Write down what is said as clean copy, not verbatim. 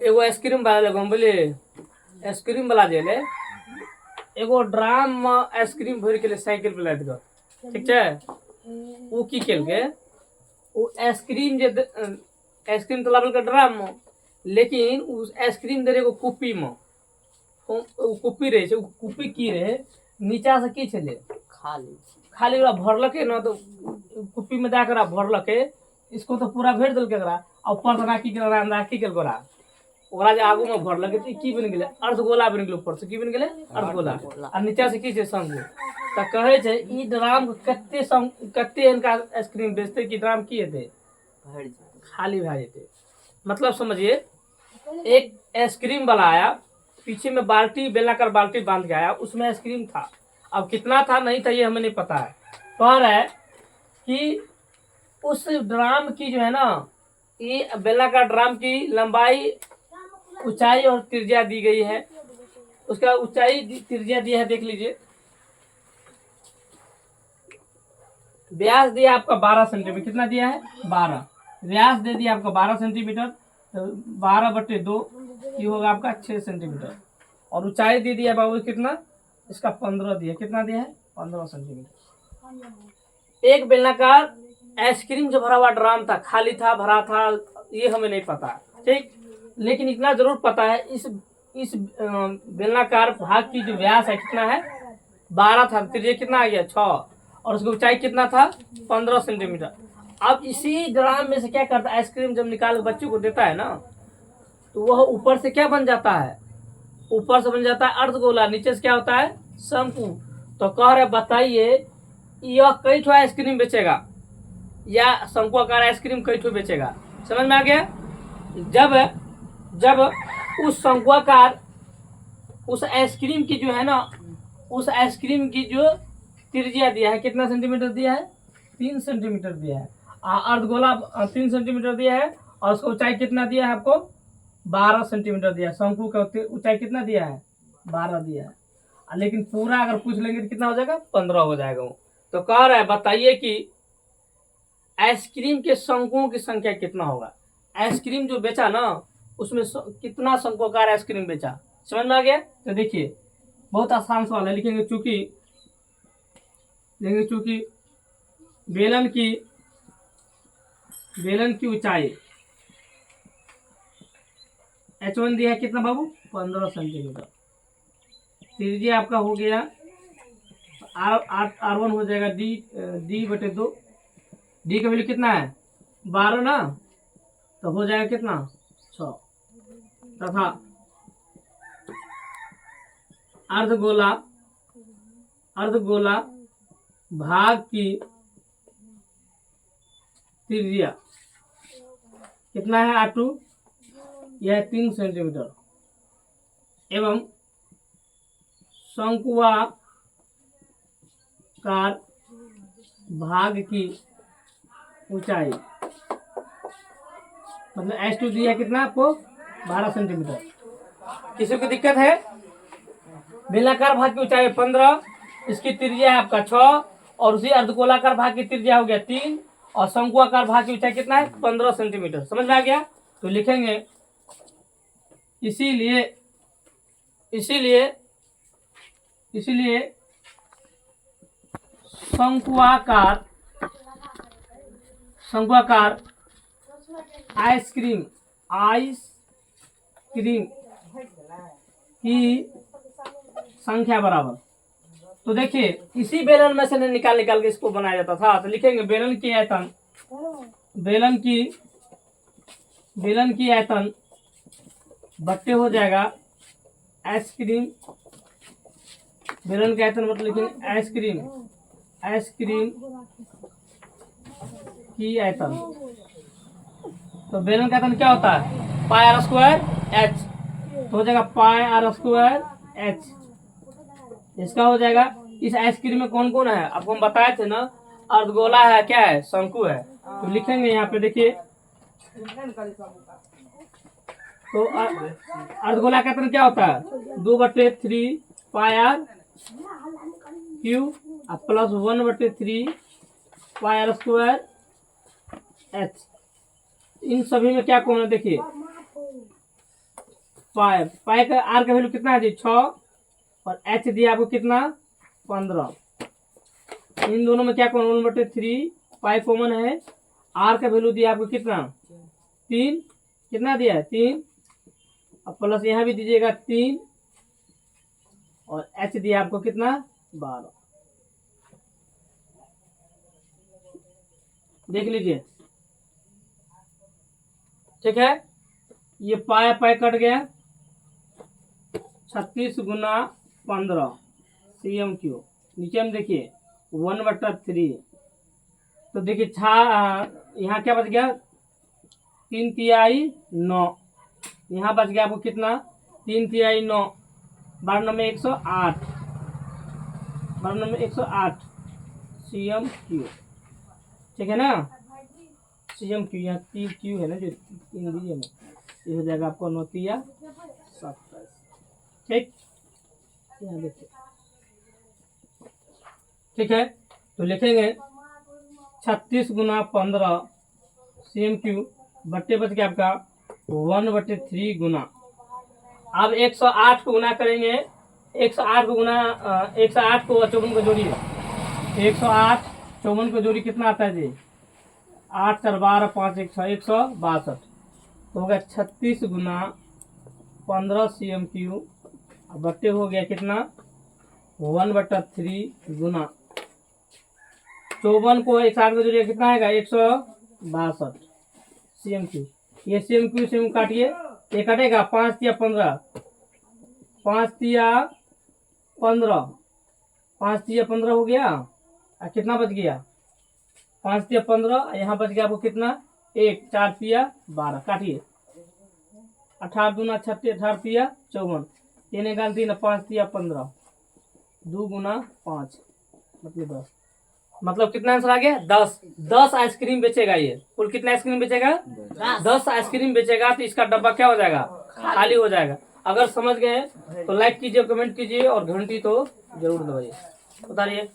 एगो आइसक्रीम वाला लगो बोले आइसक्रीम वाला जे ले एगो ड्राम में आइसक्रीम भर के साइकिल पे लाद गो ठीक है। वो की केल के वो आइसक्रीम जे आइसक्रीम तो लावल के ड्राम में, लेकिन उस आइसक्रीम दे एगो कुप्पी में। कुप्पी रहे कुप्पी की रहे नीचा से की छले खाली खाली वाला भरलके ना, तो कुप्पी में जाकर भरलके इसको तो पूरा भर दिल के और ऊपर से राखी के राखी के गोरा ओकरा जे आगू में भरलके तो की बन गेले अर्धगोला बन गेले। ऊपर से की बन गेले अर्धगोला और नीचा से की छे शंकु। तो कहे छे ई ड्राम कत्ते इनका आइसक्रीम बेचते कि ड्राम की हेते खाली भा जेते। मतलब समझिए एक आइसक्रीम वाला आया, पीछे में बाल्टी बेलाकर बाल्टी बांध के आया, उसमें आइसक्रीम था। अब कितना था नहीं था ये हमें नहीं पता है। कह रहा है कि उस ड्राम की जो है ना, ये बेलाकार ड्राम की लंबाई ऊंचाई और त्रिज्या दी गई है। उसका ऊंचाई त्रिज्या दिया है, देख लीजिए। व्यास दिया आपका 12 सेंटीमीटर, कितना दिया है 12। व्यास दे दिया आपका 12 सेंटीमीटर, तो 12/2 ये होगा आपका 6 सेंटीमीटर। और ऊंचाई दे दिया बाबू कितना, इसका 15 दिया। कितना दिया है 15 सेंटीमीटर। एक बेलनाकार आइसक्रीम जो भरा हुआ ड्राम था, खाली था भरा था ये हमें नहीं पता, ठीक। लेकिन इतना जरूर पता है इस बेलनाकार भाग की जो व्यास है कितना है 12 था, त्रिज्या कितना आ गया 6, और उसकी ऊंचाई कितना था 15 सेंटीमीटर। अब इसी ड्राम में से क्या करता है, आइसक्रीम जब निकाल के बच्चों को देता है ना, तो वह ऊपर से क्या बन जाता है, ऊपर से बन जाता है अर्धगोला, नीचे से क्या होता है शंकु। तो कह रहे बताइए यह कई ठो आइसक्रीम बेचेगा या शंकुआकार आइसक्रीम कई ठो बेचेगा, समझ में आ गया। जब उस शंकुआकार उस आइसक्रीम की जो है ना, उस आइसक्रीम की जो त्रिज्या दिया है कितना सेंटीमीटर दिया है 3 सेंटीमीटर दिया है, अर्धगोला 3 सेंटीमीटर दिया है, और उसका ऊंचाई कितना दिया है आपको 12 सेंटीमीटर दिया है। शंकु का ऊंचाई कितना दिया है 12 दिया है, लेकिन पूरा अगर पूछ लेंगे तो कितना हो जाएगा 15 हो जाएगा। तो कह रहा है बताइए कि आइसक्रीम के शंकुओं की संख्या कितना होगा। आइसक्रीम जो बेचा ना उसमें कितना शंकुआकार आइसक्रीम बेचा, समझ में आ गया। तो देखिए बहुत आसान सवाल है, लिखेंगे चूंकि बेलन की ऊंचाई H1 दिया है कितना बाबू 15 सेंटीमीटर, त्रिज्या आपका हो गया R1 हो जाएगा D/2, डी का वैल्यू कितना है 12 ना, तो हो जाएगा कितना 6, तथा अर्धगोला भाग की त्रिज्या कितना है R2, यह 3 सेंटीमीटर, एवं शंकुआकार भाग की ऊंचाई मतलब H2 दिया कितना आपको 12 सेंटीमीटर। किसी को दिक्कत है, बेलनाकार भाग की ऊंचाई 15, इसकी त्रिज्या है आपका 6, और उसी अर्धगोलाकार भाग की त्रिज्या हो गया 3, और शंकुआकार भाग की ऊंचाई कितना है 15 सेंटीमीटर, समझ में आ गया। तो लिखेंगे इसीलिए शंकुआकार आइसक्रीम की संख्या बराबर। तो देखिए इसी बेलन में से निकाल के इसको बनाया जाता था। तो लिखेंगे बेलन की आयतन बट्टे हो जाएगा आइसक्रीम, बेलन की आयतन मतलब लिखेंगे आइसक्रीम की आयतन। तो बेलन का आयतन क्या होता है पाई R स्क्वायर H, तो हो जाएगा पाई R स्क्वायर H। इसका हो जाएगा इस आइसक्रीम में कौन कौन है आपको हम बताए थे ना, अर्धगोला है, क्या है शंकु है। तो लिखेंगे यहाँ पे देखिए, तो अर्धगोला का आयतन क्या होता है 2/3 पाई R क्यू प्लस 1/3 पाई R स्क्वायर H। इन सभी में क्या कॉमन है देखिए पाई पाई का आर का वैल्यू कितना है जी 6 और एच दिया आपको कितना 15। इन दोनों में क्या कॉमन 1/3 पाई कॉमन है। आर का वैल्यू दिया आपको कितना 3 कितना दिया है 3 अब प्लस यहाँ भी दीजिएगा 3 और एच दिया आपको कितना 12। देख लीजिए ठीक है। ये पाया पाई कट गया 36 गुना 15 CM3 नीचे में देखिए 1/3 तो देखिए यहाँ क्या बच गया 3 तिहाई 9 यहाँ बच गया आपको कितना 3 तिहाई 9 12 में 108 12 में 108 CM3 ठीक है ना। CM3 यहाँ Q है ना जो 3 दीजिए ना ये हो जाएगा आपको 9 तिया 27 ठीक। यहाँ देखिए ठीक है तो लिखेंगे 36 गुना 15 CM3 बट्टे बच गया आपका 1/3 गुना। अब 108 को गुना करेंगे 108 को गुना 108 को 54 को जोड़िए 108 54 को जोड़ी कितना आता है जी 8 4 12 5 162 तो हो गया 36 गुना 15 CM3 बट्टे हो गया कितना 1/3 गुना 54 को 108 को जोड़िए कितना आएगा 162 CM3 ये CM3 से काटिए ये कटेगा 5 तिया 15 5 तिया 15 5 तिया 15 हो गया और कितना बच गया 5 तिया 15 यहाँ बच गया आपको कितना 1 4 तिया 12 काटिए 18 दूना 36 18 तिया 54 3 1 3 5 तिया 15 2 गुना 5 मतलब 10 मतलब कितना आंसर आ गया 10 आइसक्रीम बेचेगा ये कुल कितना आइसक्रीम बेचेगा 10 आइसक्रीम बेचेगा तो इसका डब्बा क्या हो जाएगा खाली हो जाएगा। अगर समझ गए तो लाइक कीजिए कमेंट कीजिए और घंटी तो जरूर दबाइए। बताइए।